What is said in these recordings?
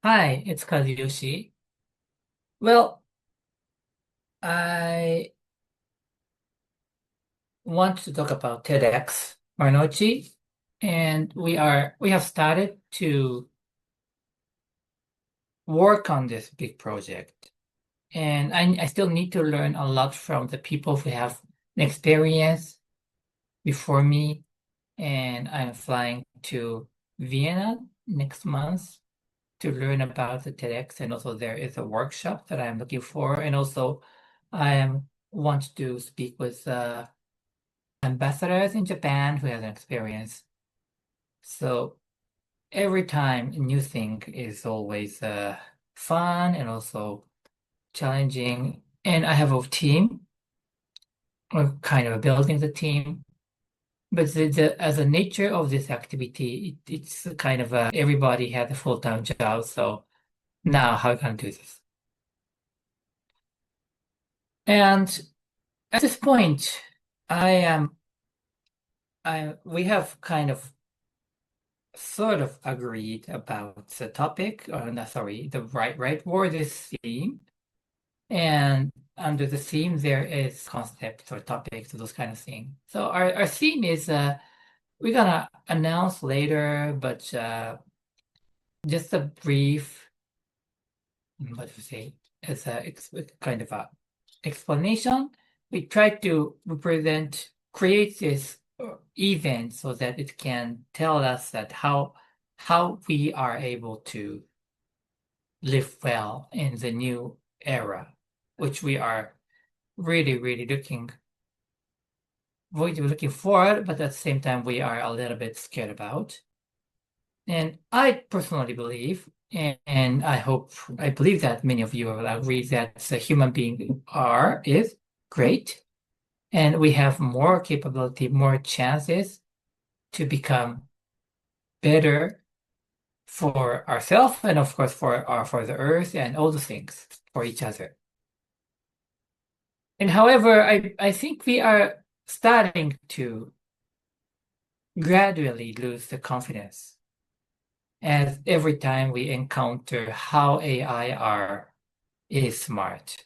Hi, it's Kazuyoshi. Well, I want to talk about TEDx Marunouchi, and we have started to work on this big project. And I still need to learn a lot from the people who have an experience before me. And I'm flying to Vienna next month to learn about the TEDx, and also there is a workshop that I'm looking for, and also want to speak with ambassadors in Japan who have an experience. So every time a new thing is always fun and also challenging. And I have a team, or kind of building the team. But as a nature of this activity, it's kind of everybody has a full-time job. So now how can I do this? And at this point, I am I we have kind of sort of agreed about the topic, or no, sorry, the right word is theme. And under the theme there is concepts or topics, those kind of things. So our theme is we're gonna announce later, but just a brief, what to say, as kind of a explanation. We try to create this event so that it can tell us that how we are able to live well in the new era, which we are really really looking forward, but at the same time we are a little bit scared about. And I personally believe, and I believe that many of you will agree that the human being is great, and we have more capability, more chances to become better for ourselves, and of course for the earth and all the things for each other. And however, I think we are starting to gradually lose the confidence as every time we encounter how is smart.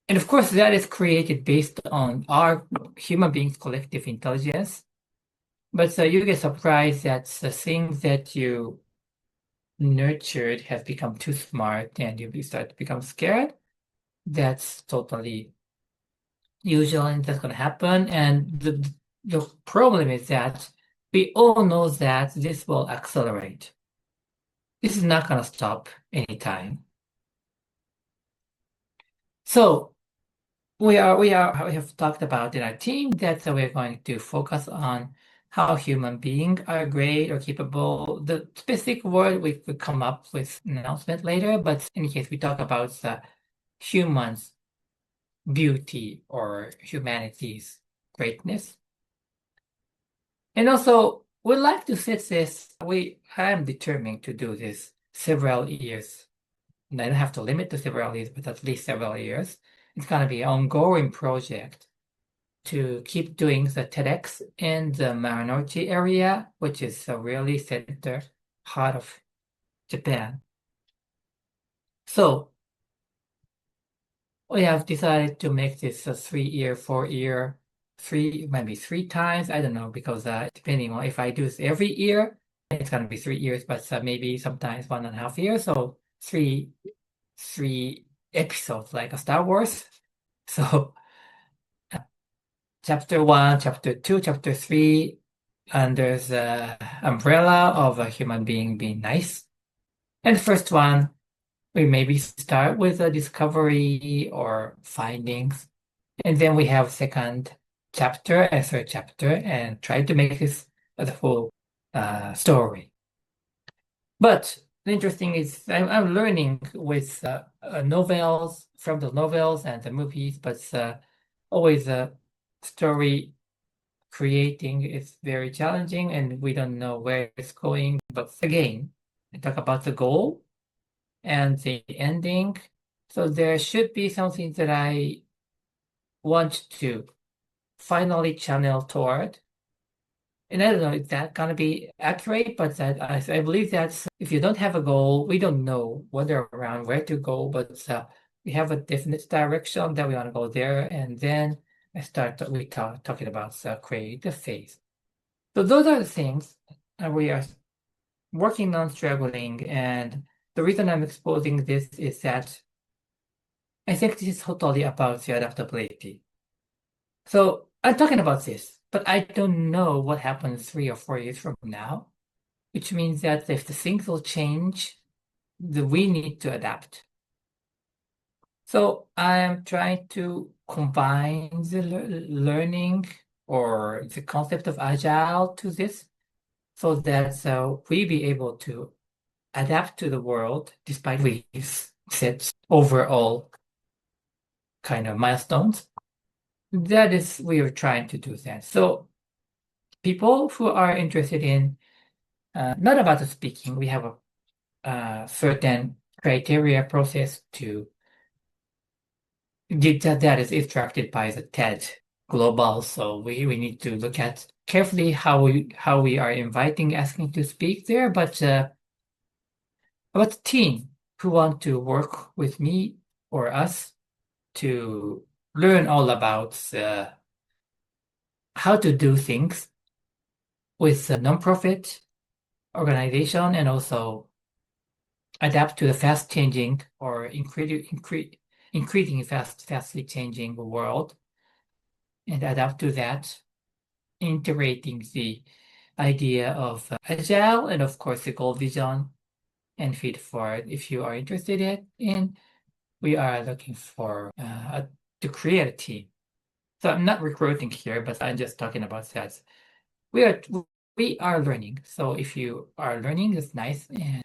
And of course, that is created based on our human beings' collective intelligence. But you get surprised that the things that you nurtured have become too smart and you start to become scared. That's totally usual and that's going to happen. And the problem is that we all know that this will accelerate. This is not going to stop anytime. So we have talked about in our team that we're going to focus on how human beings are great or capable. The specific word we could come up with an announcement later, but in case we talk about the humans' beauty or humanity's greatness. And also, we'd like to set this, I am determined to do this several years. And I don't have to limit to several years, but at least several years. It's going to be an ongoing project to keep doing the TEDx in the Marunouchi area, which is a really center heart of Japan. So we have decided to make this a 3-year, 4-year, maybe 3 times. I don't know, because depending on if I do this every year, it's going to be 3 years, but maybe sometimes 1.5 years. So three episodes like a Star Wars. So chapter 1, chapter 2, chapter 3, under the umbrella of a human being being nice. And the first one, we maybe start with a discovery or findings. And then we have second chapter and third chapter and try to make this the whole story. But the interesting is I'm learning with novels, from the novels and the movies, but always story creating is very challenging and we don't know where it's going. But again, I talk about the goal and the ending. So there should be something that I want to finally channel toward. And I don't know if that's gonna be accurate, but that I believe that if you don't have a goal, we don't know whether around where to go, but we have a definite direction that we want to go there, and then we talking about creative phase. So those are the things we are working on, struggling, and the reason I'm exposing this is that I think this is totally about the adaptability. So I'm talking about this, but I don't know what happens 3 or 4 years from now, which means that if the things will change, we need to adapt. So I am trying to combine the learning or the concept of agile to this so that we be able to adapt to the world despite we set overall kind of milestones. That is, we are trying to do that. So people who are interested in not about the speaking, we have a certain criteria process to get that is instructed by the TED Global. So we need to look at carefully how we are inviting, asking to speak there. But about the team who want to work with me or us to learn all about how to do things with a nonprofit organization and also adapt to the fast changing or increasing fastly changing world and adapt to that, integrating the idea of agile and of course the goal vision and feed forward. If you are interested in, we are looking for to create a team. So I'm not recruiting here, but I'm just talking about that. We are learning. So if you are learning, it's nice. And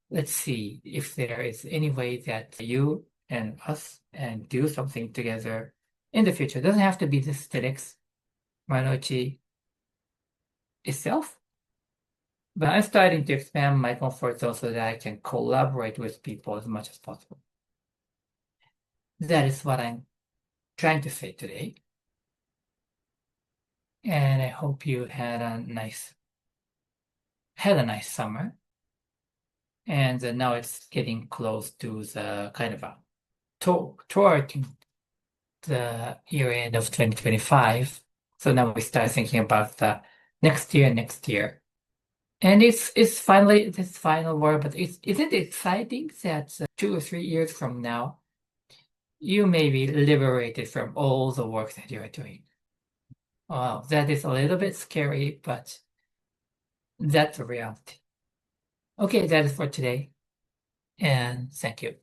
let's see if there is any way that you and us and do something together in the future. It doesn't have to be this TEDx Marunouchi itself, but I'm starting to expand my comfort zone so that I can collaborate with people as much as possible. That is what I'm trying to say today. And I hope you had a nice summer. And now it's getting close to the kind of a toward the year end of 2025. So now we start thinking about the next year. And it's finally this final word, but isn't it exciting that 2 or 3 years from now you may be liberated from all the work that you're doing? Wow, that is a little bit scary, but that's a reality. Okay, that is for today, and thank you.